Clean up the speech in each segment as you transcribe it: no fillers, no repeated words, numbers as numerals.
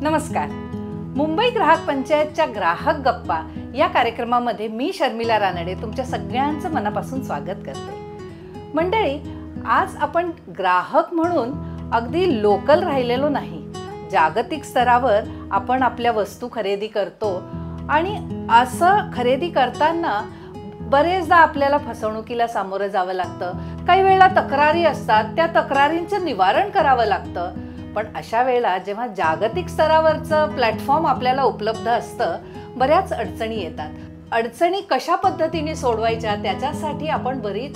नमस्कार. मुंबई ग्राहक पंचायतच्या ग्राहक गप्पा या कार्यक्रमामध्ये मी शर्मिला रानडे तुमच्या सगळ्यांचं मनापासून स्वागत करते. मंडळी, आज आपण ग्राहक म्हणून अगदी लोकल राहिलेलो नाही. जागतिक स्तरावर आपण आपल्या वस्तू खरेदी करतो आणि असं खरेदी करताना बरेचदा आपल्याला फसवणुकीला सामोरं जावं लागतं. काही वेळेला तक्रारी असतात, त्या तक्रारींचं निवारण करावं लागतं. पण अशा वेळेला जेव्हा जागतिक स्तरावरचं प्लॅटफॉर्म आपल्याला उपलब्ध असतं, बऱ्याच अडचणी येतात. अडचणी कशा पद्धतीने सोडवायच्या त्याच्यासाठी आपण बरीच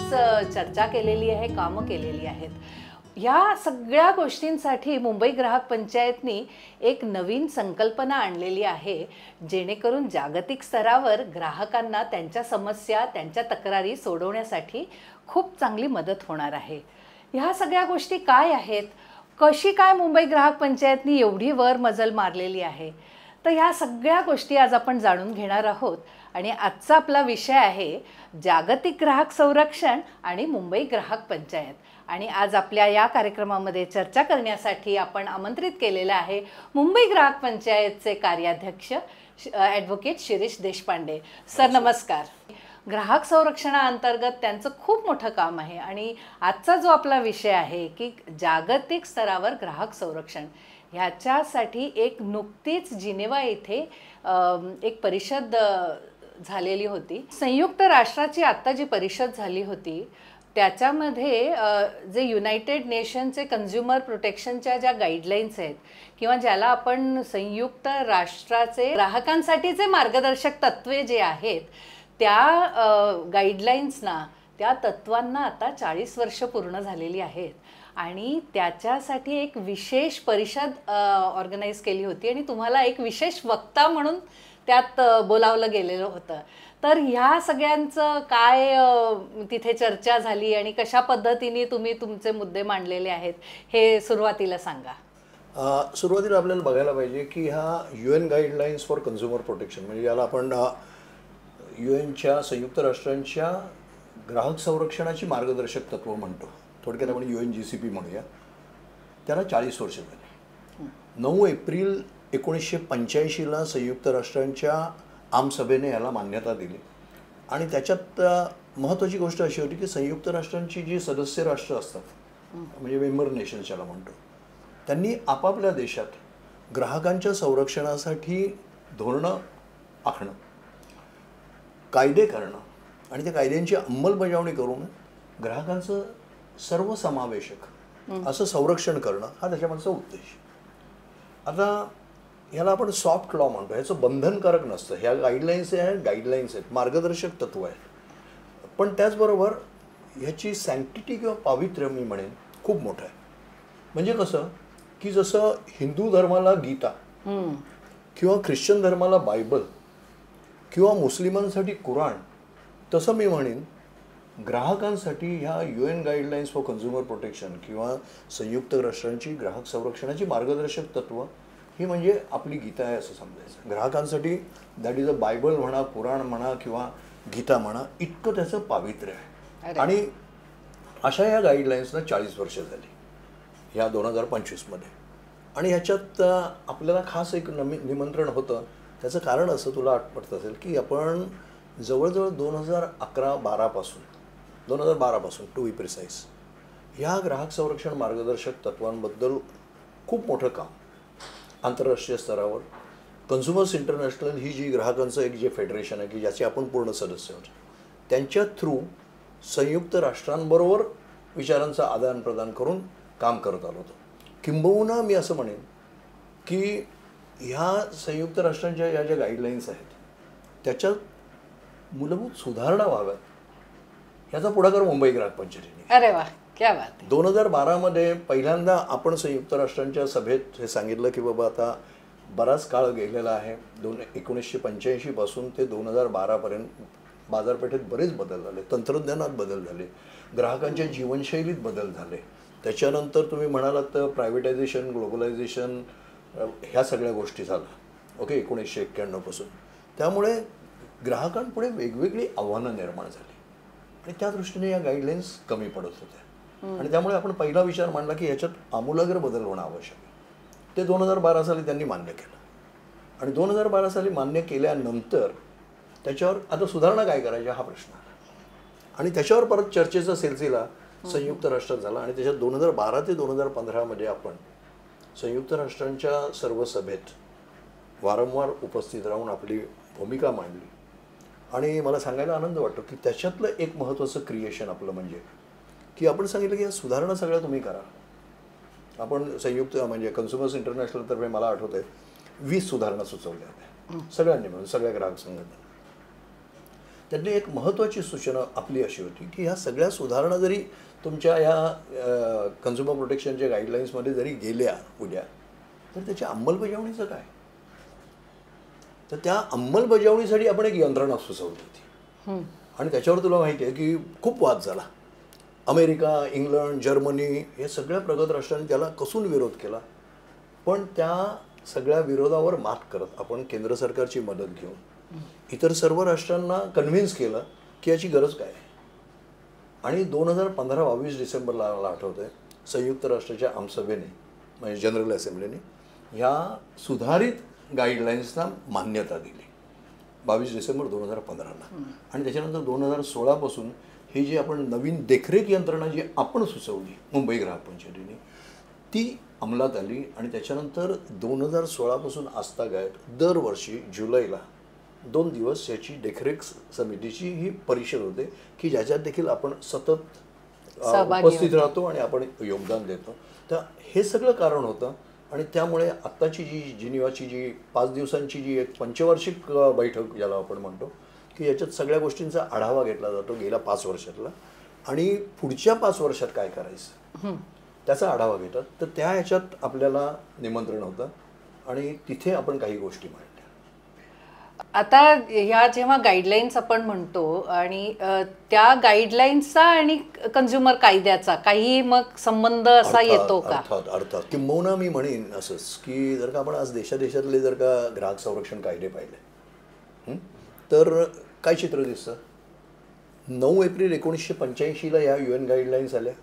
चर्चा केलेली आहे, कामं केलेली आहेत. या सगळ्या गोष्टींसाठी मुंबई ग्राहक पंचायतनी एक नवीन संकल्पना आणलेली आहे, जेणेकरून जागतिक स्तरावर ग्राहकांना त्यांच्या समस्या, त्यांच्या तक्रारी सोडवण्यासाठी खूप चांगली मदत होणार आहे. ह्या सगळ्या गोष्टी काय आहेत, कशी काय मुंबई ग्राहक पंचायतनी एवढी वर मजल मारलेली आहे, तर ह्या सगळ्या गोष्टी आज आपण जाणून घेणार आहोत. आणि आजचा आपला विषय आहे जागतिक ग्राहक संरक्षण आणि मुंबई ग्राहक पंचायत. आणि आज आपल्या या कार्यक्रमामध्ये चर्चा करण्यासाठी आपण आमंत्रित केलेलं आहे मुंबई ग्राहक पंचायतचे कार्याध्यक्ष ॲडव्होकेट शिरीष देशपांडे. सर नमस्कार. ग्राहक संरक्षणाअंतर्गत त्यांचं खूप मोठं काम आहे आणि आजचा जो आपला विषय आहे की जागतिक स्तरावर ग्राहक संरक्षण, ह्याच्यासाठी एक नुकतीच जिनेवा येथे एक परिषद झालेली होती. संयुक्त राष्ट्राची आत्ता जी परिषद झाली होती त्याच्यामध्ये जे युनायटेड नेशनचे कन्झ्युमर प्रोटेक्शनच्या ज्या गाईडलाईन्स आहेत किंवा ज्याला आपण संयुक्त राष्ट्राचे ग्राहकांसाठीचे मार्गदर्शक तत्त्वे जे आहेत त्या गाईडलाईन्सना, त्या तत्वांना आता 40 वर्ष पूर्ण झालेली आहेत. आणि त्याच्यासाठी एक विशेष परिषद ऑर्गनाईज केली होती आणि तुम्हाला एक विशेष वक्ता म्हणून त्यात बोलावलं गेलेलं होतं. तर ह्या सगळ्यांचं काय तिथे चर्चा झाली आणि कशा पद्धतीने तुम्ही तुमचे मुद्दे मांडलेले आहेत हे सुरुवातीला सांगा. सुरुवातीला आपल्याला बघायला पाहिजे की ह्या UN guidelines for consumer protection, म्हणजे याला आपण UNच्या संयुक्त राष्ट्रांच्या ग्राहक संरक्षणाची मार्गदर्शक तत्व म्हणतो. थोडक्यात आपण UNGCP म्हणूया. त्याला 40 वर्ष झाली. 9 एप्रिल 1985ला संयुक्त राष्ट्रांच्या आमसभेने याला मान्यता दिली. आणि त्याच्यात महत्त्वाची गोष्ट अशी होती की संयुक्त राष्ट्रांची जी सदस्य राष्ट्र असतात, म्हणजे मेंबर नेशन्स ज्याला म्हणतो, त्यांनी आपापल्या देशात ग्राहकांच्या संरक्षणासाठी धोरणं आखणं, कायदे करणं आणि त्या कायद्यांची अंमलबजावणी करून ग्राहकांचं सर्वसमावेशक असं संरक्षण करणं हा त्याच्यामागचा उद्देश. आता ह्याला आपण सॉफ्ट लॉ म्हणतो. ह्याचं बंधनकारक नसतं. ह्या गाईडलाईन्स आहेत, मार्गदर्शक तत्व आहेत. पण त्याचबरोबर ह्याची सँक्टिटी किंवा पावित्र्य मी म्हणेन खूप मोठं आहे. म्हणजे कसं की जसं हिंदू धर्माला गीता किंवा ख्रिश्चन धर्माला बायबल किंवा मुस्लिमांसाठी कुराण, तसं मी म्हणेन ग्राहकांसाठी ह्या UN guidelines for consumer protection किंवा संयुक्त राष्ट्रांची ग्राहक संरक्षणाची मार्गदर्शक तत्व ही म्हणजे आपली गीता आहे असं समजायचं. ग्राहकांसाठी दॅट इज अ बायबल म्हणा, कुराण म्हणा किंवा गीता म्हणा, इतकं त्याचं पावित्र्य आहे. आणि अशा या गाईडलाईन्सना 40 वर्ष झाली ह्या 2025मध्ये. आणि ह्याच्यात आपल्याला खास एक निमंत्रण होतं. त्याचं कारण असं तुला आठवत असेल की आपण जवळजवळ 2011-12 पासून टू बी प्रिसाईज ह्या ग्राहक संरक्षण मार्गदर्शक तत्वांबद्दल खूप मोठं काम आंतरराष्ट्रीय स्तरावर कन्झ्युमर्स इंटरनॅशनल ही जी ग्राहकांचं एक जे फेडरेशन आहे की ज्याचे आपण पूर्ण सदस्य आहोत, त्यांच्या थ्रू संयुक्त राष्ट्रांबरोबर विचारांचं आदान प्रदान करून काम करत आलो होतो. किंबहुना मी असं म्हणेन की ह्या संयुक्त राष्ट्रांच्या या ज्या गाईडलाईन्स आहेत त्याच्यात मूलभूत सुधारणा व्हाव्यात याचा पुढाकार मुंबई ग्राहक पंचायतीने. अरे वा, क्या बात. 2012मध्ये पहिल्यांदा आपण संयुक्त राष्ट्रांच्या सभेत हे सांगितलं की बाबा आता बराच काळ गेलेला आहे. 1985 पासून ते 2012पर्यंत बाजारपेठेत बरेच बदल झाले, तंत्रज्ञानात बदल झाले, ग्राहकांच्या जीवनशैलीत बदल झाले. त्याच्यानंतर तुम्ही म्हणालात तर प्रायव्हेटायझेशन, ग्लोबलायझेशन, ह्या सगळ्या गोष्टी झाल्या. ओके, 1991 पासून. त्यामुळे ग्राहकांपुढे वेगवेगळी आव्हानं निर्माण झाली आणि त्या दृष्टीने या गाईडलाईन्स कमी पडत होत्या. आणि त्यामुळे आपण पहिला विचार मांडला की ह्याच्यात आमूलाग्र बदल होणं आवश्यक आहे. ते 2012 साली त्यांनी मान्य केलं आणि 2012 साली मान्य केल्यानंतर त्याच्यावर आता सुधारणा काय करायच्या हा प्रश्न आला आणि त्याच्यावर परत चर्चेचा सिलसिला संयुक्त राष्ट्रात झाला आणि त्याच्यात 2012 ते 2015 आपण संयुक्त राष्ट्रांच्या सर्व सभेत वारंवार उपस्थित राहून आपली भूमिका मांडली आणि मला सांगायला आनंद वाटतो की त्याच्यातलं एक महत्त्वाचं क्रिएशन आपलं म्हणजे की आपण सांगितलं की या सुधारणा सगळ्या तुम्ही करा. आपण संयुक्त म्हणजे कन्झ्युमर्स इंटरनॅशनलतर्फे मला आठवतं आहे 20 सुधारणा सुचवल्या होत्या सगळ्यांनी मिळून सगळ्या ग्राहक संघटना. त्यातली एक महत्त्वाची सूचना आपली अशी होती की ह्या सगळ्या सुधारणा जरी तुमच्या ह्या कन्झ्युमर प्रोटेक्शनच्या गाईडलाईन्समध्ये जरी गेल्या उद्या तर त्याच्या अंमलबजावणीचं काय. तर त्या अंमलबजावणीसाठी आपण एक यंत्रणा सुचवली होती आणि त्याच्यावर तुला माहिती आहे की खूप वाद झाला. अमेरिका, इंग्लंड, जर्मनी हे सगळ्या प्रगत राष्ट्रांनी त्याला कसून विरोध केला. पण त्या सगळ्या विरोधावर मात करत आपण केंद्र सरकारची मदत घेऊन इतर सर्व राष्ट्रांना कन्व्हिन्स केलं की याची गरज काय आहे. आणि 2015-22 डिसेंबरला मला आठवतं आहे संयुक्त राष्ट्राच्या आमसभेने म्हणजे जनरल असेंब्लीने ह्या सुधारित गाईडलाईन्सना मान्यता दिली 22 डिसेंबर 2015ला. आणि त्याच्यानंतर 2016 ही जी आपण नवीन देखरेख यंत्रणा जी आपण सुचवली मुंबई ग्राहक पंचायतीने ती अंमलात आली आणि त्याच्यानंतर 2016 आजतागायत दरवर्षी जुलैला 2 दिवस याची देखरेख समितीची ही परिषद होते की ज्याच्यात देखील आपण सतत उपस्थित राहतो आणि आपण योगदान देतो. तर हे सगळं कारण होतं आणि त्यामुळे आत्ताची जी जिनिवाची जी 5 दिवसांची जी एक पंचवार्षिक बैठक ज्याला आपण म्हणतो की याच्यात सगळ्या गोष्टींचा आढावा घेतला जातो गेल्या 5 वर्षातला आणि पुढच्या 5 वर्षात काय करायचं त्याचा आढावा घेतात. तर त्या ह्याच्यात आपल्याला निमंत्रण होतं आणि तिथे आपण काही गोष्टी मांडल्या. आता ह्या जेव्हा गाईडलाईन्स आपण म्हणतो आणि त्या गाईडलाईन्सचा आणि कन्झ्युमर कायद्याचा काही मग संबंध असा येतो का. अर्थात किंबहुना मी म्हणेन असंच की जर का आपण आज देशादेशातले जर का ग्राहक संरक्षण कायदे पाहिले तर काय चित्र दिसतं. 9 एप्रिल 1985ला या UN गाईडलाईन्स आल्या.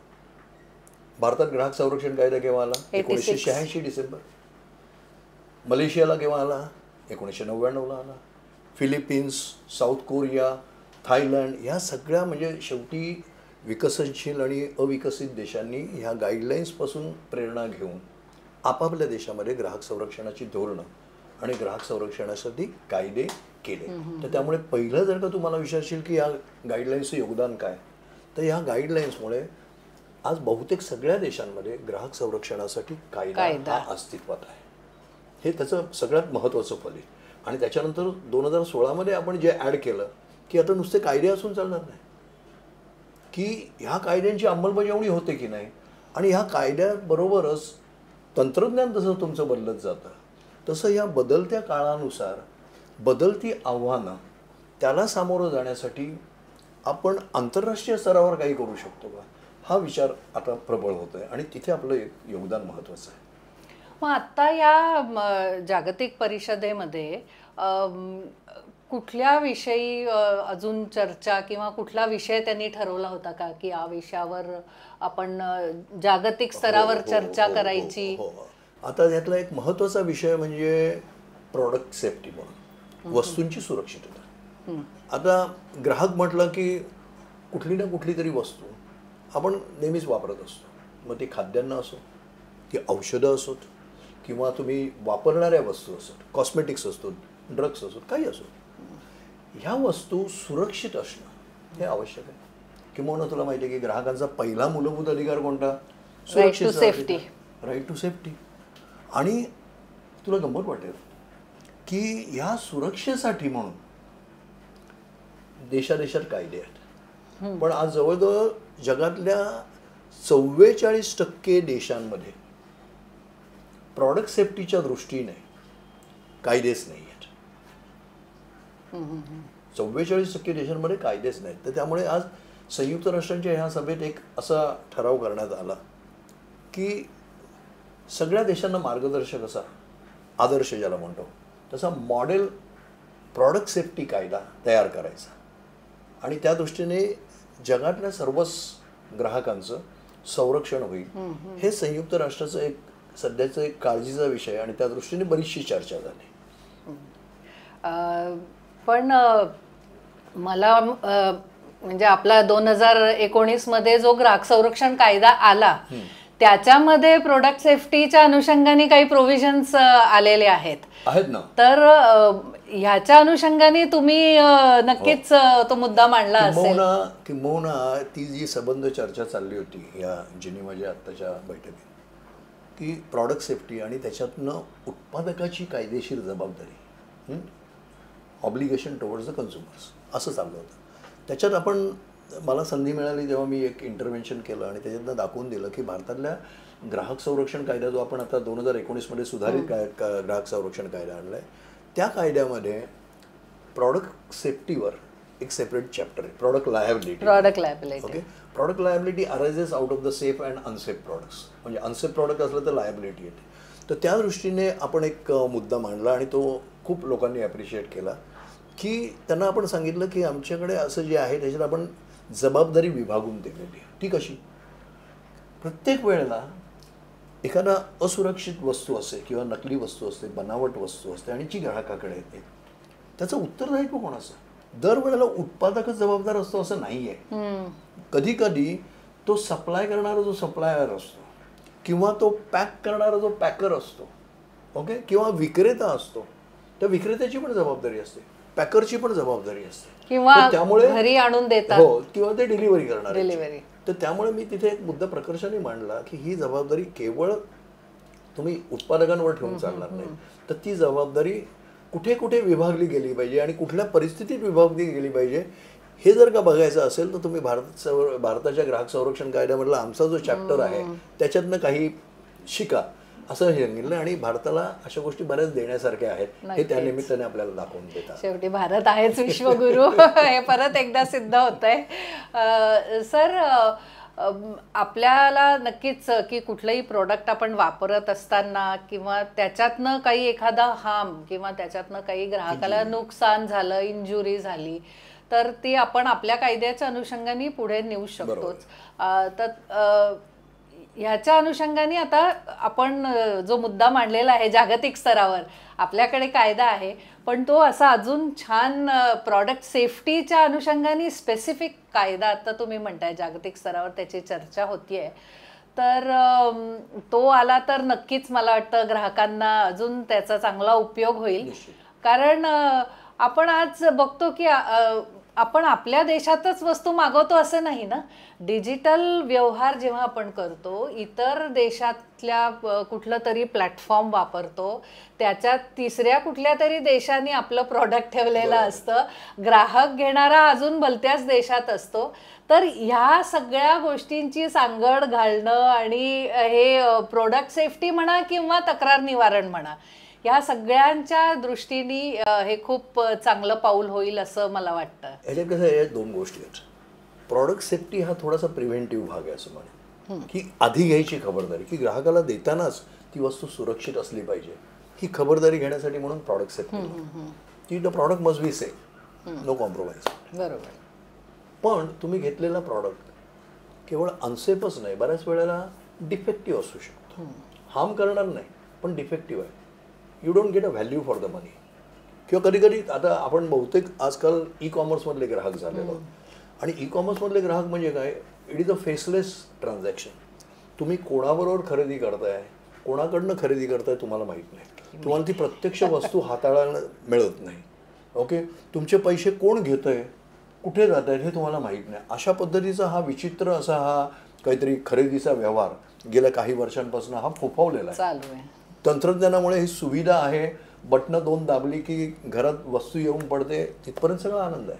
भारतात ग्राहक संरक्षण कायदा केव्हा आला 1986 डिसेंबर. मलेशियाला केव्हा आला 1999ला आला. फिलिपिन्स, साऊथ कोरिया, थायलंड ह्या सगळ्या म्हणजे शेवटी विकसनशील आणि अविकसित देशांनी ह्या गाईडलाईन्सपासून प्रेरणा घेऊन आपापल्या देशामध्ये ग्राहक संरक्षणाची धोरणं आणि ग्राहक संरक्षणासाठी कायदे केले. तर त्यामुळे पहिलं जर का तुम्हाला विचारशील की या गाईडलाईन्सचं योगदान काय तर ह्या गाईडलाईन्समुळे आज बहुतेक सगळ्या देशांमध्ये ग्राहक संरक्षणासाठी कायदा अस्तित्वात आहे. हे त्याचं सगळ्यात महत्त्वाचं फल आहे. आणि त्याच्यानंतर 2016 आपण जे ॲड केलं की आता नुसते कायदे असून चालणार नाही की ह्या कायद्यांची अंमलबजावणी होते की नाही आणि ह्या कायद्याबरोबरच तंत्रज्ञान जसं तुमचं बदलत जातं तसं या बदलत्या काळानुसार बदलती आव्हानं त्याला सामोरं जाण्यासाठी आपण आंतरराष्ट्रीय स्तरावर काही करू शकतो का हा विचार आता प्रबळ होतो आहे आणि तिथे आपलं एक योगदान महत्त्वाचं आहे. मग आत्ता या जागतिक परिषदेमध्ये कुठल्या विषयी अजून चर्चा किंवा कुठला विषय त्यांनी ठरवला होता का की या विषयावर आपण जागतिक स्तरावर चर्चा करायची. आता यातला एक महत्त्वाचा विषय म्हणजे प्रॉडक्ट सेफ्टी म्हणून वस्तूंची सुरक्षितता. आता ग्राहक म्हटलं की कुठली ना कुठली तरी वस्तू आपण नेहमीच वापरत असतो. मग ती खाद्यान्न असो ती औषधं असोत किंवा तुम्ही वापरणाऱ्या वस्तू असोत कॉस्मेटिक्स असतो ड्रग्स असोत काही असो ह्या वस्तू सुरक्षित असणं हे आवश्यक आहे. किंवा तुला माहिती आहे की ग्राहकांचा पहिला मूलभूत अधिकार कोणता सुरक्षित सेफ्टी राईट टू सेफ्टी. आणि तुला गंमत वाटेल की ह्या सुरक्षेसाठी म्हणून देशादेशात कायदे आहेत पण आज जवळजवळ जगातल्या 44% देशांमध्ये प्रॉडक्ट सेफ्टीच्या दृष्टीने कायदेच नाही आहेत. 44% देशांमध्ये कायदेच नाहीत. तर त्यामुळे आज संयुक्त राष्ट्रांच्या ह्या सभेत एक असा ठराव करण्यात आला की सगळ्या देशांना मार्गदर्शक असा आदर्श ज्याला म्हणतो तसा मॉडेल प्रॉडक्ट सेफ्टी कायदा तयार करायचा आणि त्या दृष्टीने जगातल्या सर्वच ग्राहकांचं संरक्षण होईल. हे संयुक्त राष्ट्राचं एक सध्याचा एक काळजीचा विषय आणि त्या दृष्टीने बरीचशी चर्चा झाली. पण मला म्हणजे आपला 2019 मध्ये जो ग्राहक संरक्षण कायदा आला त्याच्यामध्ये प्रोडक्ट सेफ्टीच्या अनुषंगाने काही प्रोव्हिजन्स आलेले आहेत ना. तर ह्याच्या अनुषंगाने तुम्ही नक्कीच तो मुद्दा मांडला असेल. किंबहुना ती जी संबंध चर्चा चालली होती या जिनिव्हाच्या आत्ताच्या बैठकीत की प्रॉडक्ट सेफ्टी आणि त्याच्यातनं उत्पादकाची कायदेशीर जबाबदारी, ऑब्लिगेशन टुवर्ड्स द कन्झ्युमर्स, असं चाललं होतं. त्याच्यात आपण मला संधी मिळाली तेव्हा मी एक इंटरव्हेन्शन केलं आणि त्याच्यातनं दाखवून दिलं की भारतातल्या ग्राहक संरक्षण कायदा जो आपण आता 2019 मध्ये सुधारित ग्राहक संरक्षण कायदा आणला आहे, त्या कायद्यामध्ये प्रॉडक्ट सेफ्टीवर एक सेपरेट चॅप्टर आहे, product liability. Okay, product liability arises out of the safe and unsafe products. म्हणजे अनसेफ प्रॉडक्ट असलं तर लायबिलिटी येते. तर त्या दृष्टीने आपण एक मुद्दा मांडला आणि तो खूप लोकांनी ॲप्रिशिएट केला की त्यांना आपण सांगितलं की आमच्याकडे असं जे आहे त्याच्यात आपण जबाबदारी विभागून दिलेली आहे. ती कशी? प्रत्येक वेळेला एखादा असुरक्षित वस्तू असते किंवा नकली वस्तू असते, बनावट वस्तू असते आणि जी ग्राहकाकडे येते, त्याचं उत्तरदायित्व कोणाचं? दरवेळेला उत्पादकच जबाबदार असतो असं नाही आहे. कधी कधी तो सप्लाय करणारा जो सप्लायर असतो किंवा तो पॅक करणारा जो पॅकर असतो, ओके, किंवा विक्रेता असतो, त्या विक्रेत्याची पण जबाबदारी असते, पॅकरची पण जबाबदारी असते, किंवा त्यामुळे घरी आणून देतात, हो, किंवा ते डिलिव्हरी करणार. तर त्यामुळे मी तिथे एक मुद्दा प्रकर्षाने मांडला की ही जबाबदारी केवळ तुम्ही उत्पादकांवर ठेवून चालणार नाही, तर ती जबाबदारी कुठे कुठे विभागली गेली पाहिजे आणि कुठल्या परिस्थितीत विभागली गेली पाहिजे हे जर का बघायचं असेल तर तुम्ही भारताच्या ग्राहक संरक्षण कायद्यामधला आमचा जो चॅप्टर आहे त्याच्यातनं काही शिका असं हे सांगितलं. आणि भारताला अशा गोष्टी बऱ्याच देण्यासारख्या आहेत हे त्या निमित्ताने आपल्याला दाखवून देतात. शेवटी भारत आहेच विश्वगुरु हे परत एकदा सिद्ध होत आहे. सर, आपल्याला नक्कीच की कुठलंही प्रोडक्ट आपण वापरत असताना किंवा त्याच्यातनं काही एखादा हार्म किंवा त्याच्यातनं काही ग्राहकाला नुकसान झालं, इंजुरी झाली, तर ती आपण आपल्या कायद्याच्या अनुषंगाने पुढे नेऊ शकतोच. तर ह्याच्या अनुषंगाने आता आपण जो मुद्दा मांडलेला आहे जागतिक स्तरावर, आपल्याकडे कायदा आहे पण तो असा अजून छान प्रॉडक्ट सेफ्टीच्या अनुषंगाने स्पेसिफिक कायदा आता तुम्ही म्हणताय जागतिक स्तरावर त्याची चर्चा होतीये, तर तो आला तर नक्कीच मला वाटतं ग्राहकांना अजून त्याचा चांगला उपयोग होईल. कारण आपण आज बघतो की आपण आपल्या देशातच वस्तू मागवतो असं नाही ना. डिजिटल व्यवहार जेव्हा आपण करतो, इतर देशातल्या कुठलं तरी प्लॅटफॉर्म वापरतो, त्याच्यात तिसऱ्या कुठल्या तरी देशाने आपलं प्रॉडक्ट ठेवलेलं असतं, ग्राहक घेणारा अजून भलत्याच देशात असतो. तर ह्या सगळ्या गोष्टींची सांगड घालणं आणि हे प्रोडक्ट सेफ्टी म्हणा किंवा तक्रार निवारण म्हणा, या सगळ्यांच्या दृष्टीने हे खूप चांगलं पाऊल होईल असं मला वाटतं. याच्यात कसं आहे, दोन गोष्टी आहेत. प्रॉडक्ट सेफ्टी हा थोडासा प्रिव्हेंटिव्ह भाग आहे असं म्हणेन, की आधी घ्यायची खबरदारी, की ग्राहकाला देतानाच ती वस्तू सुरक्षित असली पाहिजे ही खबरदारी घेण्यासाठी म्हणून प्रॉडक्ट सेफ्टी, की the product must be safe, no compromise. बरोबर. पण तुम्ही घेतलेला प्रॉडक्ट केवळ अनसेफच नाही, बऱ्याच वेळेला डिफेक्टिव्ह असू शकतो. हार्म करणार नाही पण डिफेक्टिव्ह आहे, you don't get a value for the money. किंवा कधी कधी आता आपण बहुतेक आजकाल ई कॉमर्समधले ग्राहक झालेलो, आणि ई कॉमर्समधले ग्राहक म्हणजे काय, it is a faceless transaction. तुम्ही कोणाबरोबर खरेदी करताय, कोणाकडनं खरेदी करताय तुम्हाला माहीत नाही, तुम्हाला ती प्रत्यक्ष वस्तू हाताळायला मिळत नाही. ओके, तुमचे पैसे कोण घेत आहे, कुठे जात आहेत हे तुम्हाला माहीत नाही. अशा पद्धतीचा हा विचित्र असा हा काहीतरी खरेदीचा व्यवहार गेल्या काही वर्षांपासून हा फोफावलेला आहे. तंत्रज्ञानामुळे ही सुविधा आहे, बटणं 2 दाबली की घरात वस्तू येऊन पडते, तिथपर्यंत सगळा आनंद आहे.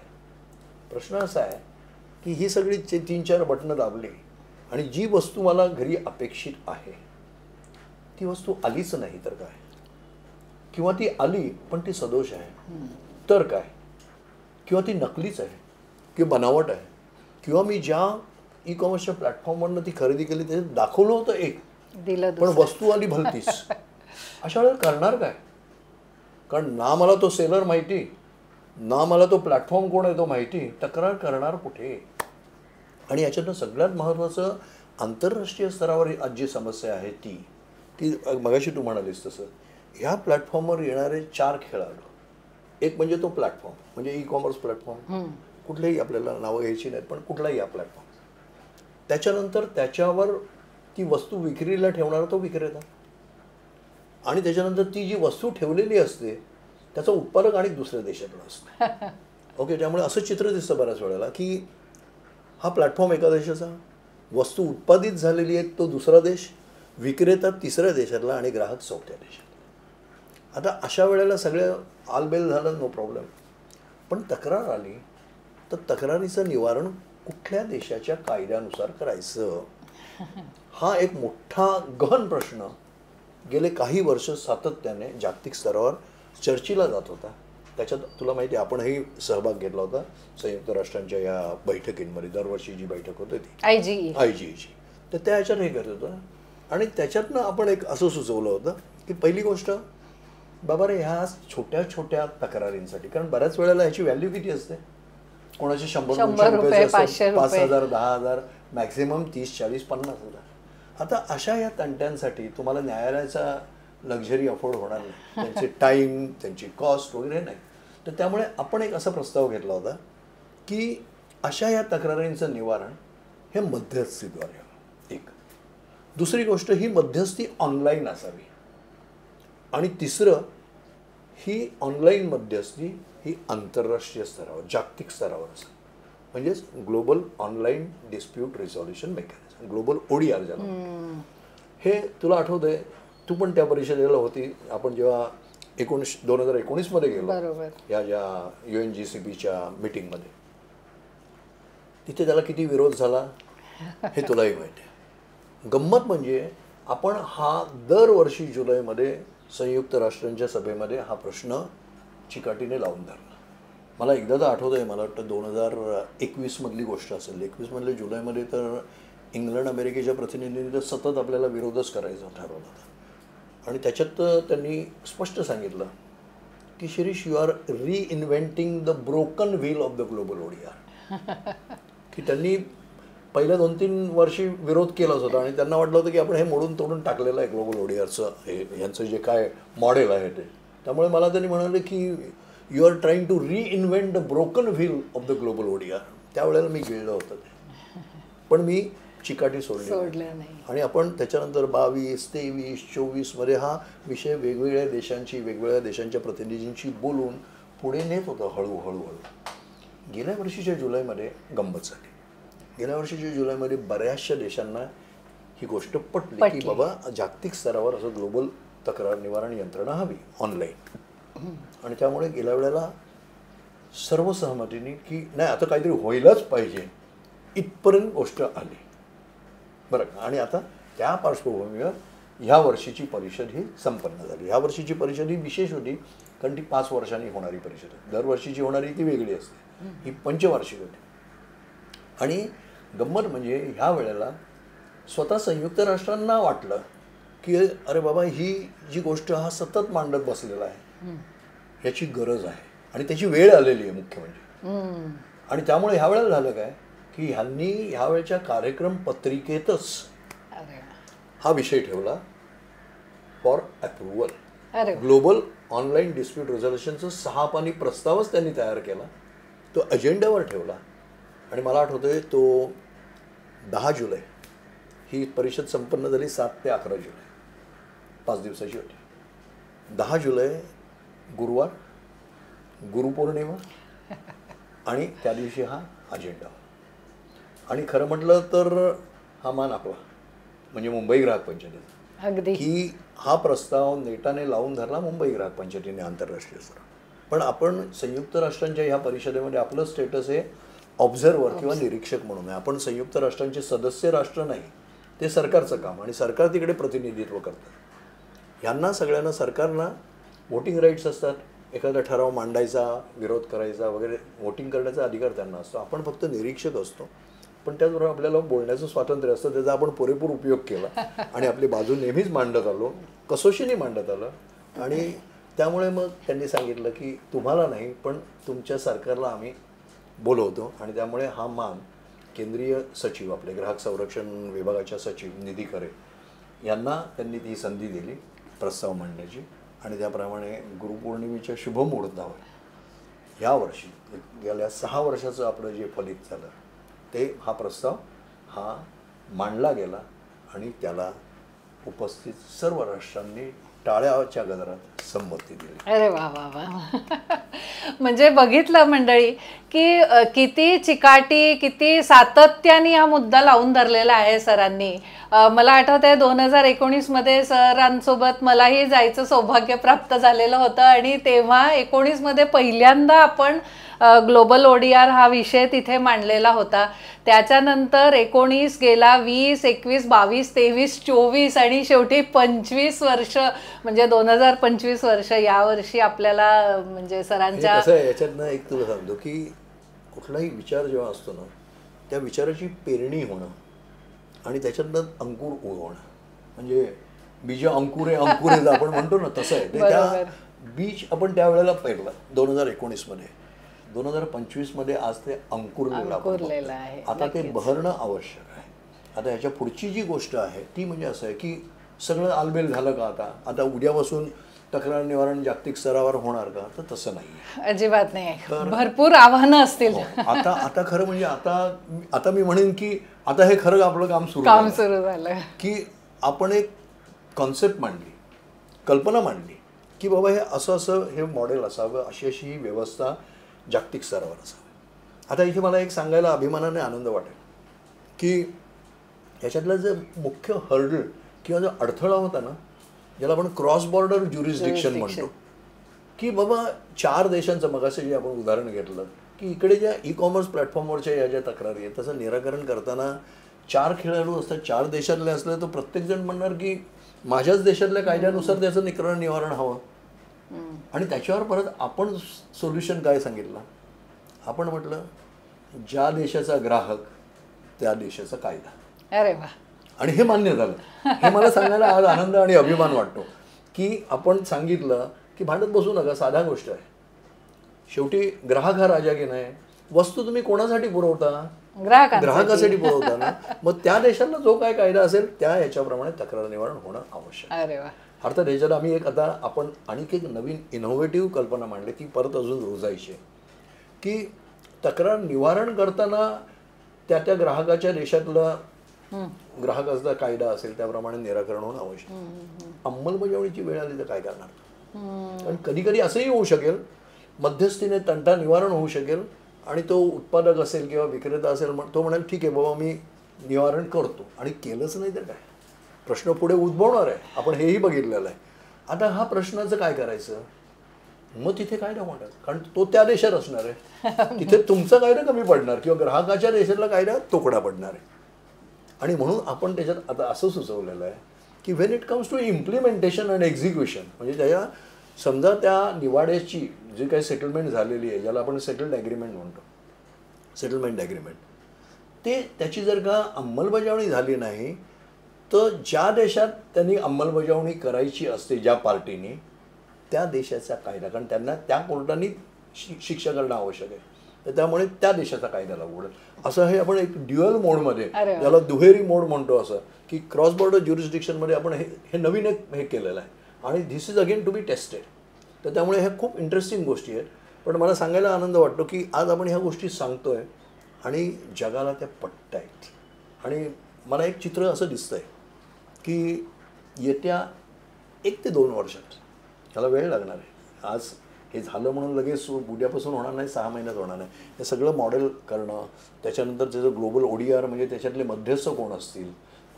प्रश्न असा आहे की ही सगळी 3-4 बटणं दाबली आणि जी वस्तू मला घरी अपेक्षित आहे ती वस्तू आलीच नाही तर काय, किंवा ती आली पण ती सदोष आहे तर काय, किंवा ती नकलीच आहे किंवा बनावट आहे, किंवा मी ज्या ई कॉमर्सच्या प्लॅटफॉर्मवरनं ती खरेदी केली त्याच्यात दाखवलं होतं एक, पण वस्तू आली भलतीच. अशा वेळेला करणार काय? कारण ना मला तो सेलर माहिती, ना मला तो प्लॅटफॉर्म कोण आहे तो माहिती, तक्रार करणार कुठे? आणि याच्यातनं सगळ्यात महत्त्वाचं आंतरराष्ट्रीय स्तरावर आज जी समस्या आहे ती की मगाशी तू म्हणालीस तसं ह्या प्लॅटफॉर्मवर येणारे 4 खेळाडू, एक म्हणजे तो प्लॅटफॉर्म म्हणजे ई कॉमर्स प्लॅटफॉर्म, कुठलेही आपल्याला नावं घ्यायची नाहीत पण कुठलाही हा प्लॅटफॉर्म, त्याच्यानंतर त्याच्यावर ती वस्तू विक्रीला ठेवणारा तो विक्रेता, आणि त्याच्यानंतर ती जी वस्तू ठेवलेली असते त्याचा उत्पादक आणि दुसऱ्या देशातला असतो. ओके, त्यामुळे असं चित्र दिसतं बऱ्याच वेळेला की हा प्लॅटफॉर्म एका देशाचा, वस्तू उत्पादित झालेली आहे तो दुसरा देश, विक्रेता तिसऱ्या देशातला आणि ग्राहक चौथ्या देशात. आता अशा वेळेला सगळं आलबेल झालं, नो प्रॉब्लेम. पण तक्रार आली तर तक्रारीचं निवारण कुठल्या देशाच्या कायद्यानुसार करायचं, हा एक मोठा गहन प्रश्न गेले काही वर्ष सातत्याने जागतिक स्तरावर चर्चेला जात होता. त्याच्यात तुला माहिती आहे आपणही सहभाग घेतला होता संयुक्त राष्ट्रांच्या या बैठकींमध्ये, दरवर्षी जी बैठक होते ती IGE. तर त्या ह्याच्यात हे करत होतं आणि त्याच्यातनं आपण एक असं सुचवलं होतं की पहिली गोष्ट बाबा रे ह्या छोट्या छोट्या तक्रारींसाठी, कारण बऱ्याच वेळेला ह्याची व्हॅल्यू किती असते, कोणाचे 100 रुपये 5,000 10,000 मॅक्झिमम 30 40 50,000. आता अशा या तंट्यांसाठी तुम्हाला न्यायालयाचा लक्झरी अफोर्ड होणार नाही, त्यांचे टाईम त्यांची कॉस्ट वगैरे नाही. तर त्यामुळे आपण एक असा प्रस्ताव घेतला होता की अशा या तक्रारींचं निवारण हे मध्यस्थीद्वारे हवं. एक दुसरी गोष्ट ही मध्यस्थी ऑनलाईन असावी, आणि तिसरं ही ऑनलाईन मध्यस्थी ही आंतरराष्ट्रीय स्तरावर जागतिक स्तरावर असावी, म्हणजेच global online dispute resolution mechanism, global ODR ज्याला. हे तुला आठवतंय, तू पण त्या परिषदेला होती, आपण जेव्हा 2019 मध्ये गेलो या ज्या UNGCPच्या मीटिंगमध्ये, तिथे त्याला किती विरोध झाला हे तुलाही माहिती आहे. गंमत म्हणजे आपण हा दरवर्षी जुलैमध्ये संयुक्त राष्ट्रांच्या सभेमध्ये हा प्रश्न चिकाटीने लावून धरला. मला एकदा तर आठवतं आहे, मला वाटतं 2021 मधली गोष्ट असेल. 21 मधल्या जुलैमध्ये तर इंग्लंड अमेरिकेच्या प्रतिनिधींनी तर सतत आपल्याला विरोधच करायचा ठरवला होता, आणि त्याच्यात त्यांनी स्पष्ट सांगितलं की Shirish you are reinventing the broken wheel of the global ODR. की त्यांनी पहिल्या 2-3 वर्षी विरोध केलाच होता आणि त्यांना वाटलं होतं की आपण हे मोडून तोडून टाकलेलं आहे ग्लोबल ODRचं, हे यांचं जे काय मॉडेल आहे ते. त्यामुळे मला त्यांनी म्हणाले की you are trying to reinvent the broken wheel of the global ODR. त्यावेळेला मी गिळलं होतं ते, पण मी चिकाटी सोडली नाही. आणि आपण त्याच्यानंतर 22, 23, 24 मध्ये हा विषय वेगवेगळ्या देशांच्या प्रतिनिधींशी बोलून पुढे नेत होतं हळूहळू. गेल्या वर्षीच्या जुलैमध्ये गंमत झाली. गेल्या वर्षीच्या जुलैमध्ये बऱ्याचशा देशांना ही गोष्ट पटली की बाबा जागतिक स्तरावर असं ग्लोबल तक्रार निवारण यंत्रणा हवी ऑनलाईन. आणि त्यामुळे गेल्या वेळेला सर्व सहमतीने की नाही आता काहीतरी व्हायलाच पाहिजे इथपर्यंत गोष्ट आली बरं. आणि आता त्या पार्श्वभूमीवर ह्या वर्षीची परिषद ही संपन्न झाली. ह्या वर्षीची परिषद ही विशेष होती कारण ती 5 वर्षांनी होणारी परिषद आहे. दरवर्षीची होणारी ती वेगळी असते, ही पंचवार्षिक होती. आणि गंमत म्हणजे ह्या वेळेला स्वतः संयुक्त राष्ट्रांना वाटलं की अरे बाबा ही जी गोष्ट हा सतत मांडत बसलेला आहे ह्याची गरज आहे आणि त्याची वेळ आलेली आहे मुख्य म्हणजे. आणि त्यामुळे ह्या वेळेला झालं काय की ह्यांनी ह्यावेळच्या कार्यक्रम पत्रिकेतच हा विषय ठेवला for approval. Global online dispute रिझॉल्युशनचा 6 पानी प्रस्तावच त्यांनी तयार केला, तो अजेंड्यावर ठेवला. आणि मला आठवतोय तो 10 जुलै ही परिषद संपन्न झाली, 7 ते 11 जुलै 5 दिवसाची होती. 10 जुलै गुरुवार, गुरुपौर्णिमा आणि त्या दिवशी हा अजेंडा. आणि खरं म्हटलं तर हा मान आपला म्हणजे मुंबई ग्राहक पंचायतीचा अगदी की हा प्रस्ताव नेटाने लावून धरला मुंबई ग्राहक पंचायतीने आंतरराष्ट्रीय स्तरावर. पण आपण संयुक्त राष्ट्रांच्या ह्या परिषदेमध्ये आपलं स्टेटस आहे ऑब्झर्वर किंवा निरीक्षक म्हणून आहे. आपण संयुक्त राष्ट्रांचे सदस्य राष्ट्र नाही, ते सरकारचं काम आणि सरकार तिकडे प्रतिनिधित्व करतं. ह्यांना सगळ्यांना सरकारना वोटिंग राईट्स असतात, एखादा ठराव मांडायचा, विरोध करायचा वगैरे वोटिंग करण्याचा अधिकार त्यांना असतो. आपण फक्त निरीक्षक असतो. पण त्याचबरोबर आपल्याला बोलण्याचं स्वातंत्र्य असतं, त्याचा आपण पुरेपूर उपयोग केला आणि आपली बाजू नेहमीच मांडत आलो, कसोशीने मांडत आलं. आणि त्यामुळे मग त्यांनी सांगितलं की तुम्हाला नाही पण तुमच्या सरकारला आम्ही बोलवतो. आणि त्यामुळे हा मान केंद्रीय सचिव आपले ग्राहक संरक्षण विभागाच्या सचिव निधी खरे यांना त्यांनी ती संधी दिली प्रस्ताव मांडण्याची आणि त्याप्रमाणे गुरुपौर्णिमेच्या शुभमुहूर्तावर यावर्षी गेल्या 6 वर्षाचं आपलं जे फलित झालं ते हा प्रस्ताव हा मांडला गेला आणि त्याला उपस्थित सर्व राष्ट्रांनी टाळ्याच्या गजरात संमती दिली. अरे वा वा वा. म्हणजे बघितलं मंडळी की किती चिकाटी किती सातत्याने हा मुद्दा लावून धरलेला आहे सरांनी. मला आठवत आहे 2019 मध्ये सरांसोबत मलाही जायचं सौभाग्य प्राप्त झालेलं होतं आणि तेव्हा 19 मध्ये पहिल्यांदा आपण ग्लोबल ODR हा विषय तिथे मांडलेला होता. त्याच्यानंतर 19 गेला, 20, 21, 22, 23, 24 आणि शेवटी 25 वर्ष म्हणजे 2025 वर्ष यावर्षी आपल्याला म्हणजे सरांच्या याच्यातनं एक तुला सांगतो की कुठलाही विचार जेव्हा असतो ना त्या विचाराची पेरणी होणं आणि त्याच्यातनं अंकुर उगवणं म्हणजे बीज अंकुरे अंकुरे आपण म्हणतो ना तसं आहे. त्या बीज आपण त्यावेळेला पेरलं 2019 मध्ये. 2025 मध्ये आज ते अंकुरलेलं आहे. आता ते बहरणं आवश्यक आहे. आता ह्याच्या पुढची जी गोष्ट आहे ती म्हणजे असं आहे की सगळं आलबेल झालं का आता उद्यापासून तक्रार निवारण जागतिक स्तरावर होणार का? तर तसं नाही, अजिबात नाही. भरपूर आव्हानं असतील. आता खरं म्हणजे आता मी म्हणेन की आता हे खरं आपलं काम सुरू झालं की आपण एक कॉन्सेप्ट मांडली, कल्पना मांडली की बाबा हे असं हे मॉडेल असावं, अशी ही व्यवस्था जागतिक स्तरावर असावी. आता इथे मला एक सांगायला अभिमानाने आनंद वाटेल की ह्याच्यातलं जे मुख्य हर्डल किंवा जो अडथळा होता ना ज्याला आपण क्रॉस बॉर्डर ज्युरिस्डिक्शन म्हणतो की बाबा 4 देशांचं मगाशी जे आपण उदाहरण घेतलं की इकडे ज्या ई-कॉमर्स प्लॅटफॉर्मवरच्या या ज्या तक्रारी आहेत त्याचं निराकरण करताना 4 खेळाडू असतात, 4 देशातले असले तर प्रत्येकजण म्हणणार की माझ्याच देशातल्या कायद्यानुसार त्याचं निवारण हवं. आणि त्याच्यावर परत आपण सोल्युशन काय सांगितलं? आपण म्हटलं ज्या देशाचा ग्राहक त्या देशाचा कायदा. अरे वा. आणि हे मान्य झालं. हे मला सांगायला आज आनंद आणि अभिमान वाटतो की आपण सांगितलं की भांडत बसू नका, साधा गोष्ट आहे. शेवटी ग्राहक हा राजा की नाही. वस्तू तुम्ही कोणासाठी पुरवता? ग्राहकासाठी पुरवता ना. मग त्या देशाला जो काय कायदा असेल त्या याच्याप्रमाणे तक्रार निवारण होणं आवश्यक. अरे वा. अर्थात ह्याच्यात आम्ही आता आपण आणखी एक नवीन इनोव्हेटिव्ह कल्पना मांडली ती परत अजून रुजायची की तक्रार निवारण करताना त्या ग्राहकाच्या देशातलं ग्राहकाचा कायदा असेल त्याप्रमाणे निराकरण होणं आवश्यक. अंमलबजावणीची वेळ आली तर काय करणार? कारण कधी कधी असंही होऊ शकेल मध्यस्थीने तंटा निवारण होऊ शकेल आणि तो उत्पादक असेल किंवा विक्रेता असेल तो म्हणाल ठीक आहे बाबा मी निवारण करतो आणि केलंच नाही तर काय प्रश्न पुढे उद्भवणार आहे. आपण हेही बघितलेलं आहे. आता हा प्रश्नाचं काय करायचं? मग तिथे कायदा म्हणतात कारण तो त्या देशात असणार आहे. तिथे तुमचा कायदा कमी पडणार किंवा ग्राहकाच्या देशातला कायदा तोकडा पडणार आहे. आणि म्हणून आपण त्याच्यात आता असं सुचवलेलं आहे की when it comes to implementation and execution म्हणजे त्याच्या समजा त्या निवाड्याची जी काही सेटलमेंट झालेली आहे ज्याला आपण सेटल्ड ॲग्रीमेंट म्हणतो, सेटलमेंट ॲग्रीमेंट, ते त्याची जर का अंमलबजावणी झाली नाही तर ज्या देशात त्यांनी अंमलबजावणी करायची असते ज्या पार्टीने त्या देशाचा कायदा कारण त्यांना त्या कोर्टाने शिक्षा करणं आवश्यक आहे तर त्यामुळे त्या देशाचा कायदा लागू पडेल. असं हे आपण एक ड्युअल मोडमध्ये ज्याला दुहेरी मोड म्हणतो असं की क्रॉस बॉर्डर ज्युरिस्डिक्शनमध्ये आपण हे नवीन एक हे केलेलं आहे आणि this is again to be tested. तर त्यामुळे ह्या खूप इंटरेस्टिंग गोष्टी आहेत. पण मला सांगायला आनंद वाटतो की आज आपण ह्या गोष्टी सांगतोय आणि जगाला त्या पटत आहेत. आणि मला एक चित्र असं दिसतंय की येत्या 1 ते 2 वर्षात ह्याला वेळ लागणार आहे. आज हे झालं म्हणून लगेच उद्यापासून होणार नाही, 6 महिन्यात होणार नाही. हे सगळं मॉडेल करणं त्याच्यानंतर त्याचं ग्लोबल ODR म्हणजे त्याच्यातले मध्यस्थ कोण असतील,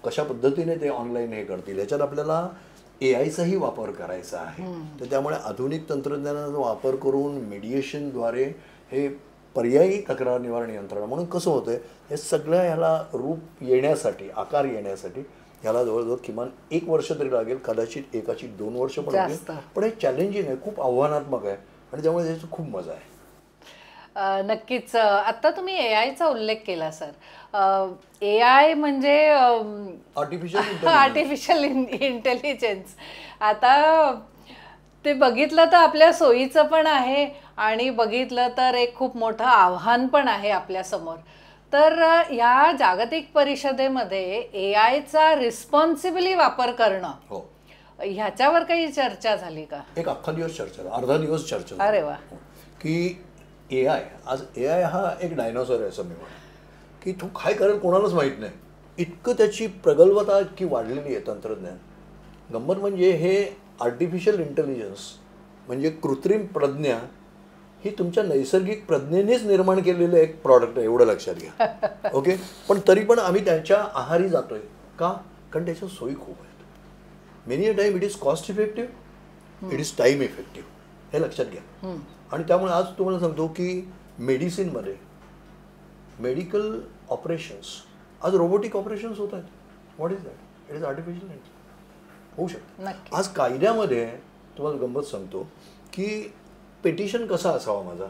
कशा पद्धतीने ते ऑनलाईन हे करतील, ह्याच्यात आपल्याला AIचाही वापर करायचा आहे. तर त्यामुळे आधुनिक तंत्रज्ञानाचा वापर करून मेडिएशनद्वारे हे पर्यायी तक्रार निवारण यंत्रणा म्हणून कसं होतंय हे सगळं ह्याला रूप येण्यासाठी आकार येण्यासाठी ह्याला जवळजवळ किमान 1 वर्ष तरी लागेल, कदाचित 2 वर्ष पण लागेल. पण हे चॅलेंजिंग आहे, खूप आव्हानात्मक आहे आणि त्यामुळे त्याची खूप मजा आहे. नक्कीच. आत्ता तुम्ही AIचा उल्लेख केला सर. AI म्हणजे आर्टिफिशियल इंटेलिजन्स. आता ते बघितलं तर आपल्या सोयीचं पण आहे आणि बघितलं तर एक खूप मोठं आव्हान पण आहे आपल्यासमोर. तर ह्या जागतिक परिषदेमध्ये AI चा रिस्पॉन्सिबली वापर करणं हो, ह्याच्यावर काही चर्चा झाली का? एक अख्खा दिवस चर्चा झाली, अर्धा दिवस चर्चा झाली. अरे वा. की आज AI हा एक डायनॉसॉर आहे असं मी म्हणेन, की तो काय करेल कोणालाच माहीत नाही. इतकं त्याची प्रगल्भता इतकी वाढलेली आहे तंत्रज्ञान. गंमत म्हणजे हे आर्टिफिशियल इंटेलिजन्स म्हणजे कृत्रिम प्रज्ञा ही तुमच्या नैसर्गिक प्रज्ञेनेच निर्माण केलेलं एक प्रॉडक्ट आहे, एवढं लक्षात घ्या. ओके, पण तरी पण आम्ही त्यांच्या आहारी जातोय का? कारण त्याच्या सोयी खूप आहेत. Many a time it is cost effective, it is time effective, हे लक्षात घ्या. आणि त्यामुळे आज तुम्हाला सांगतो की मेडिसिनमध्ये मेडिकल ऑपरेशन्स आज रोबोटिक ऑपरेशन्स होत आहेत. What is that? It is artificial intelligence. होऊ शकतं. आज कायद्यामध्ये तुम्हाला गंमत सांगतो की पेटिशन कसा असावा माझा.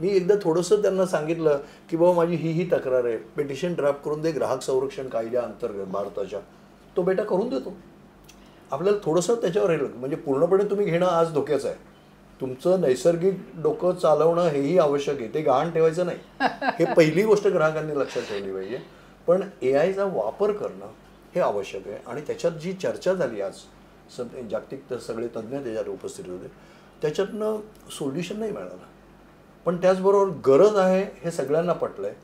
मी एकदा थोडंसं त्यांना सांगितलं की बाबा माझी ही तक्रार आहे, पेटिशन ड्राफ्ट करून दे ग्राहक संरक्षण कायद्याअंतर्गत भारताच्या. तो बेटा करून देतो. आपल्याला थोडंसं त्याच्यावर हे म्हणजे पूर्णपणे तुम्ही घेणं आज धोक्याचं आहे. तुमचं नैसर्गिक डोकं चालवणं हेही आवश्यक आहे, ते गहाण ठेवायचं नाही. हे पहिली गोष्ट ग्राहकांनी लक्षात ठेवली पाहिजे. पण AIचा वापर करणं हे आवश्यक आहे. आणि त्याच्यात जी चर्चा झाली आज जागतिक सगळे तज्ज्ञ त्याच्यात उपस्थित होते, त्याच्यातनं सोल्युशन नाही मिळालं. पण त्याचबरोबर गरज आहे हे सगळ्यांना पटलं आहे.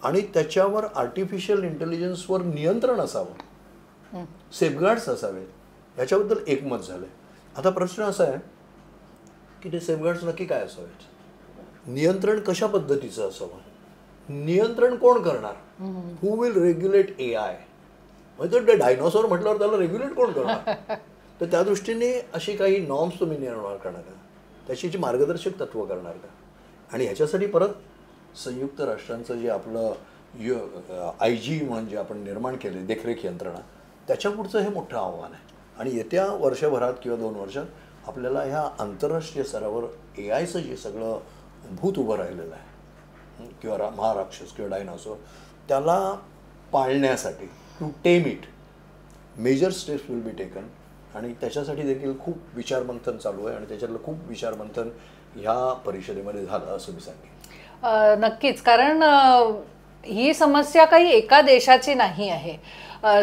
आणि त्याच्यावर आर्टिफिशियल इंटेलिजन्सवर नियंत्रण असावं, सेफगार्ड्स असावेत, याच्याबद्दल एकमत झालं आहे. आता प्रश्न असा आहे की ते सेफगार्ड्स नक्की काय असावेत, नियंत्रण कशा पद्धतीचं असावं, नियंत्रण कोण करणार, हू विल रेग्युलेट AI. म्हणजे डायनॉसॉर म्हटल्यावर त्याला रेग्युलेट कोण करणार. तर त्या दृष्टीने अशी काही नॉर्म्स तुम्ही निर्माण करणार का, त्याची जी मार्गदर्शक तत्त्व करणार का. आणि ह्याच्यासाठी परत संयुक्त राष्ट्रांचं जे आपलं IG म्हणून जे आपण निर्माण केले देखरेख यंत्रणा, त्याच्या पुढचं हे मोठं आव्हान आहे. आणि येत्या वर्षभरात किंवा 2 वर्षात आपल्याला ह्या आंतरराष्ट्रीय स्तरावर AIचं जे सगळं भूत उभं राहिलेलं आहे किंवा महाराक्षस किंवा डायनॉसॉर, त्याला पाळण्यासाठी to tame it major steps will be taken. आणि त्याच्यासाठी देखील खूप विचारमंथन चालू आहे. आणि त्याच्यातलं खूप विचारमंथन ह्या परिषदेमध्ये झालं असं मी सांगेन. नक्कीच, कारण ही समस्या काही एका देशाची नाही आहे.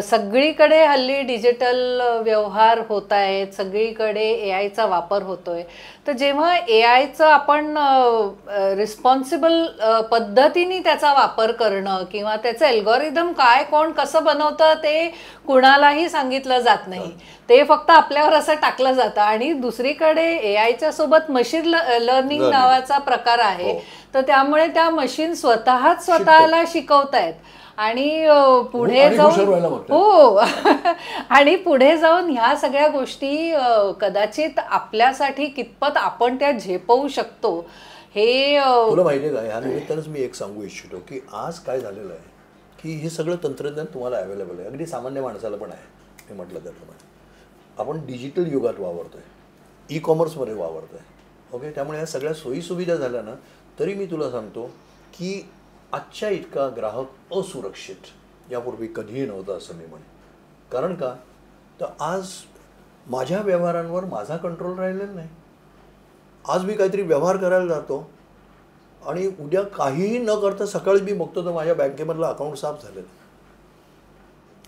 सगळीकडे हल्ली डिजिटल व्यवहार होत आहेत, सगळीकडे AIचा वापर होतोय. तर जेव्हा AIचं आपण रिस्पॉन्सिबल पद्धतीने त्याचा वापर करणं किंवा त्याचं अल्गोरिदम काय कोण कसं बनवतं ते कुणालाही सांगितलं जात नाही, ते फक्त आपल्यावर असं टाकलं जातं. आणि दुसरीकडे AIच्या सोबत मशीन लर्निंग नावाचा प्रकार आहे. तर त्यामुळे त्या मशीन स्वतःला शिकवतायत आणि पुढे जाऊन हो आणि पुढे जाऊन ह्या सगळ्या गोष्टी कदाचित आपल्यासाठी कितपत आपण त्या झेपवू शकतो हे तुला माहिती आहे का. ह्या निमित्तानंच मी एक सांगू इच्छितो की आज काय झालेलं आहे की हे सगळं तंत्रज्ञान तुम्हाला अवेलेबल आहे, अगदी सामान्य माणसाला पण आहे. मी म्हटलं त्याप्रमाणे आपण डिजिटल युगात वावरतोय, ई-कॉमर्समध्ये वावरतोय. ओके, त्यामुळे ह्या सगळ्या सोयीसुविधा झाल्या ना, तरी मी तुला सांगतो की आजच्या इतका ग्राहक असुरक्षित यापूर्वी कधीही नव्हता असं मी म्हणेन. कारण का, तर आज माझ्या व्यवहारांवर माझा कंट्रोल राहिलेला नाही. आज मी काहीतरी व्यवहार करायला जातो आणि उद्या काहीही न करता सकाळी मी बघतो तर माझ्या बँकेमधलं अकाउंट साफ झालेलं,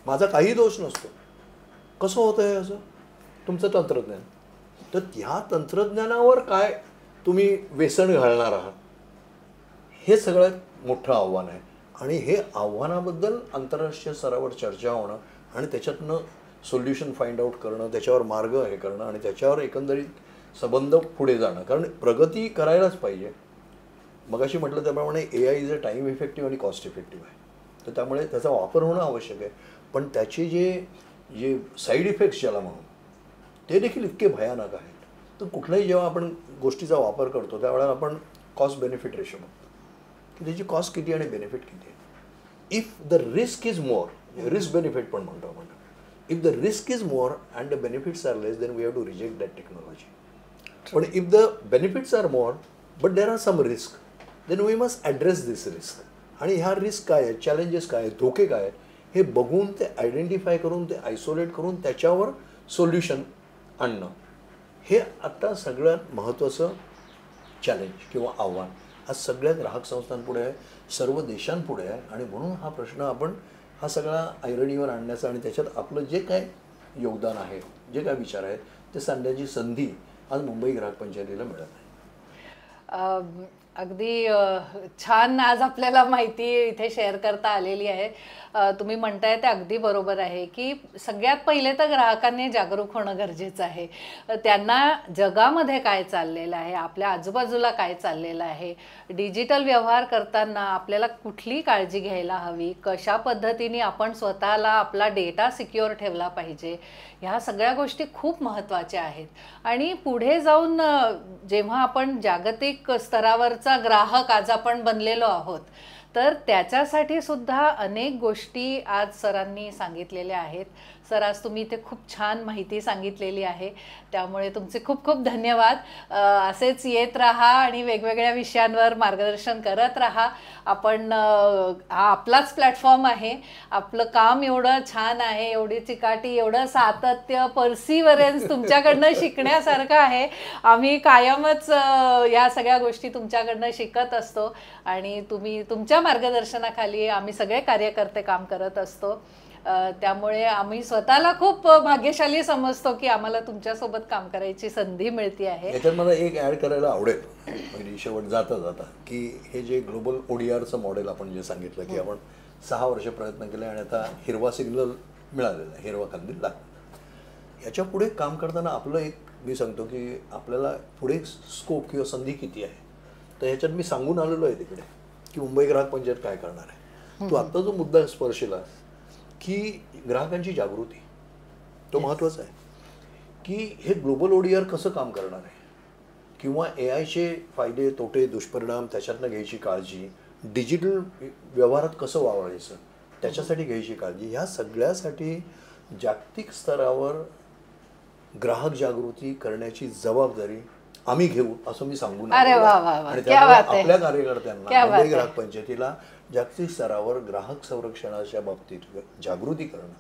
माझा काही दोष नसतो. कसं होतं हे असं? तुमचं तंत्रज्ञान. तर ह्या तंत्रज्ञानावर काय तुम्ही वेसण घालणार आहात, हे सगळ्यात मोठं आव्हान आहे. आणि हे आव्हानाबद्दल आंतरराष्ट्रीय स्तरावर चर्चा होणं आणि त्याच्यातनं सोल्युशन फाइंड आउट करणं, त्याच्यावर मार्ग हे करणं आणि त्याच्यावर एकंदरीत संबंध पुढे जाणं. कारण प्रगती करायलाच पाहिजे. मगाशी म्हटलं त्याप्रमाणे AI is a time effective आणि कॉस्ट इफेक्टिव्ह आहे. तर त्यामुळे त्याचा वापर होणं आवश्यक आहे. पण त्याचे जे साईड इफेक्ट्स ज्याला म्हणून ते देखील इतके भयानक आहेत. तर कुठल्याही जेव्हा आपण गोष्टीचा वापर करतो त्यावेळेला आपण कॉस्ट बेनिफिट रेशो बघतो की त्याची कॉस्ट किती आणि बेनिफिट किती आहे. If the risk is more, risk benefit पण म्हणतो आपण, if the risk is more and the benefits are less, then we have to reject that technology. पण if the benefits are more but there are some risk, then we must address this risk. आणि ह्या risk काय आहेत, challenges काय आहेत, धोके काय आहेत, हे बघून ते आयडेंटिफाय करून ते आयसोलेट करून त्याच्यावर सोल्युशन आणणं, हे आता सगळ्यात महत्त्वाचं चॅलेंज किंवा आव्हान. आज सगळ्या ग्राहक संस्थांपुढे आहे, सर्व देशांपुढे आहे. आणि म्हणून हा प्रश्न आपण हा सगळा ऐरणीवर आणण्याचा आणि त्याच्यात आपलं जे काय योगदान आहे, जे काय विचार आहेत ते सांगण्याची संधी आज मुंबई ग्राहक पंचायतीला मिळत आहे. अगदी छान आज आपल्याला माहिती इथे शेअर करता आलेली आहे. तुम्ही म्हणताय ते अगदी बरोबर आहे की सगळ्यात पहिले तर ग्राहकांनी जागरूक होणं गरजेचं आहे. त्यांना जगामध्ये काय चाललेलं आहे, आपल्या आजूबाजूला काय चाललेलं आहे, डिजिटल व्यवहार करताना आपल्याला कुठली काळजी घ्यायला हवी, कशा पद्धतीने आपण स्वतःला आपला डेटा सिक्युअर ठेवला पाहिजे, ह्या सगळ्या गोष्टी खूप महत्त्वाच्या आहेत. आणि पुढे जाऊन जेव्हा आपण जागतिक स्तरावरचा ग्राहक आज आपण बनलेलो आहोत, तर त्याच्यासाठी सुद्धा अनेक गोष्टी आज सरांनी सांगितलेल्या आहेत. सर, आज तुम्ही इथे खूप छान माहिती सांगितलेली आहे, त्यामुळे तुमचे खूप खूप धन्यवाद. असेच येत राहा आणि वेगवेगळ्या विषयांवर मार्गदर्शन करत राहा. आपण हा आपलाच प्लॅटफॉर्म आहे, आपलं काम एवढं छान आहे, एवढी चिकाटी, एवढं सातत्य, पर्सिवरन्स तुमच्याकडनं शिकण्यासारखं आहे. आम्ही कायमच या सगळ्या गोष्टी तुमच्याकडनं शिकत असतो आणि तुम्ही तुमच्या मार्गदर्शनाखाली आम्ही सगळे कार्यकर्ते काम करत असतो. त्यामुळे आम्ही स्वतःला खूप भाग्यशाली समजतो की आम्हाला तुमच्यासोबत काम करायची संधी मिळते आहे. याच्यात मला एक ॲड करायला आवडेल, म्हणजे शेवट जाता जाता, की हे जे ग्लोबल ODRचं मॉडेल आपण जे सांगितलं की आपण 6 वर्ष प्रयत्न केले आणि आता हिरवा सिग्नल मिळालेला आहे, हिरवा कंदील लागला. याच्या पुढे काम करताना आपलं एक मी सांगतो की आपल्याला पुढे स्कोप किंवा संधी किती आहे. तर ह्याच्यात मी सांगून आलेलो आहे तिकडे की मुंबई ग्राहक पंचायत काय करणार आहे. तो आत्ता जो मुद्दा स्पर्शला की ग्राहकांची जागृती, तो महत्त्वाचा आहे. की हे ग्लोबल ODR कसं काम करणार आहे किंवा AIचे फायदे, तोटे, दुष्परिणाम, त्याच्यातनं घ्यायची काळजी, डिजिटल व्यवहारात कसं वावरायचं त्याच्यासाठी घ्यायची काळजी, ह्या सगळ्यासाठी जागतिक स्तरावर ग्राहक जागृती करण्याची जबाबदारी आम्ही घेऊ असं मी सांगून आणि त्यामुळे आपल्या कार्यकर्त्यांना मुंबई ग्राहक पंचायतीला जागतिक स्तरावर ग्राहक संरक्षणाच्या बाबतीत जागृती करणं,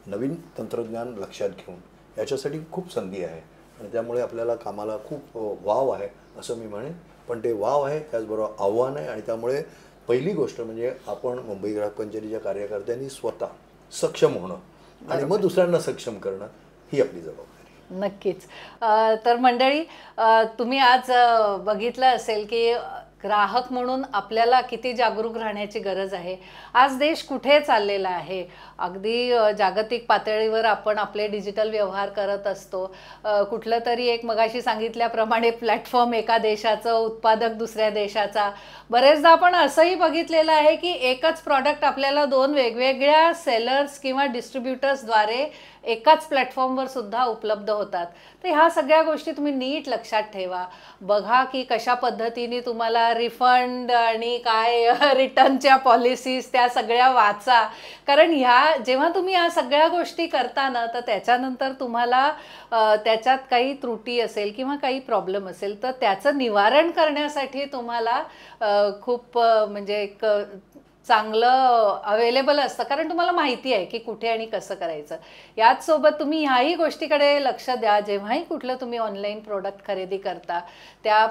नवीन तंत्रज्ञान लक्षात घेऊन याच्यासाठी खूप संधी आहे. आणि त्यामुळे आपल्याला कामाला खूप वाव आहे असं मी म्हणेन. पण ते वाव आहे, त्याचबरोबर आव्हान आहे. आणि त्यामुळे पहिली गोष्ट म्हणजे आपण मुंबई ग्राहक पंचायतीच्या कार्यकर्त्यांनी स्वतः सक्षम होणं आणि मग दुसऱ्यांना सक्षम करणं ही आपली जबाबदारी. नक्कीच. तर मंडळी, तुम्ही आज बघितलं असेल की ग्राहक म्हणून आपल्याला किती जागरूक राहण्याची गरज आहे. आज देश कुठे चाललेला आहे, अगदी जागतिक पातळीवर आपण आपले डिजिटल व्यवहार करत असतो. कुठलं तरी एक मगाशी सांगितल्याप्रमाणे प्लॅटफॉर्म एका देशाचं, उत्पादक दुसऱ्या देशाचा. बरेचदा आपण असंही बघितलेलं आहे की एकच प्रॉडक्ट आपल्याला 2 वेगवेगळ्या सेलर्स किंवा डिस्ट्रीब्युटर्सद्वारे एकाच प्लॅटफॉर्मवर सुद्धा उपलब्ध होतात. तर ह्या सगळ्या गोष्टी तुम्ही नीट लक्षात ठेवा. बघा की कशा पद्धतीने तुम्हाला रिफंड आणि काय रिटर्नच्या पॉलिसीज त्या सगळ्या वाचा. कारण जेव्हा तुम्ही या सगळ्या गोष्टी करता ना, तर त्याच्यानंतर तुम्हाला त्याच्यात काही त्रुटी असेल किंवा काही प्रॉब्लेम असेल तर त्याचं निवारण करण्यासाठी तुम्हाला खूप म्हणजे एक चांगलं अवेलेबल असतं, कारण तुम्हाला माहिती आहे की कुठे आणि कसं करायचं. याचसोबत तुम्ही ह्याही गोष्टीकडे लक्ष द्या. जेव्हाही कुठलं तुम्ही ऑनलाईन प्रोडक्ट खरेदी करता त्या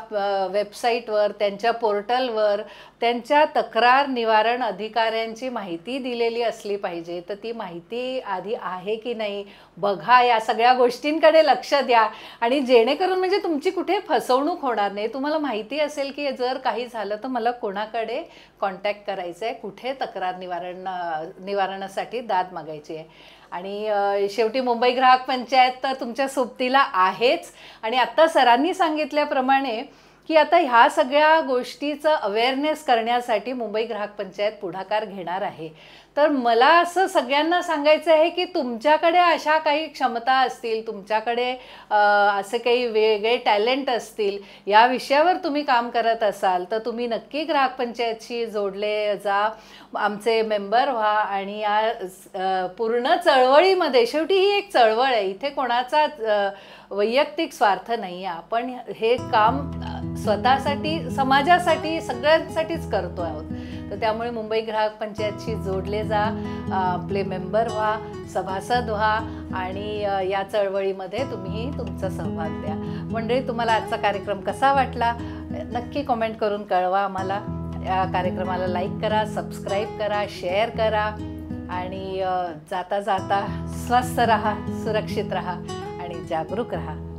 वेबसाईटवर, त्यांच्या पोर्टलवर त्यांच्या तक्रार निवारण अधिकाऱ्यांची माहिती दिलेली असली पाहिजे. तर ती माहिती आधी आहे की नाही बघा. या सगळ्या गोष्टींकडे लक्ष द्या आणि जेणेकरून म्हणजे तुमची कुठे फसवणूक होणार नाही. तुम्हाला माहिती असेल की जर काही झालं तर मला कोणाकडे कॉन्टॅक्ट करायचं आहे, कुठे तक्रार निवारणासाठी दाद मागायची आहे. आणि शेवटी मुंबई ग्राहक पंचायत तर तुमच्या सोबतीला आहेच. आणि आत्ता सरांनी सांगितल्याप्रमाणे की आता ह्या सगळ्या गोष्टीचं अवेअरनेस करण्यासाठी मुंबई ग्राहक पंचायत पुढाकार घेणार आहे. तर मला असं सगळ्यांना सांगायचं आहे की तुमच्याकडे अशा काही क्षमता असतील, तुमच्याकडे असे काही वेगळे टॅलेंट असतील, या विषयावर तुम्ही काम करत असाल तर तुम्ही नक्की ग्राहक पंचायतशी जोडले जा, आमचे मेंबर व्हा. आणि या पूर्ण चळवळीमध्ये, शेवटी ही एक चळवळ आहे, इथे कोणाचा वैयक्तिक स्वार्थ नाही आहे. आपण हे काम स्वतःसाठी, समाजासाठी, सगळ्यांसाठीच करतो आहोत. तर त्यामुळे मुंबई ग्राहक पंचायतशी जोडले जा, आपले मेंबर व्हा, सभासद व्हा आणि या चळवळीमध्ये तुम्ही तुमचा सहभाग द्या. मंडळी, तुम्हाला आजचा कार्यक्रम कसा वाटला नक्की कमेंट करून कळवा आम्हाला. या कार्यक्रमाला लाईक करा, सबस्क्राईब करा, शेअर करा आणि जाता जाता स्वस्थ राहा, सुरक्षित राहा आणि जागरूक राहा.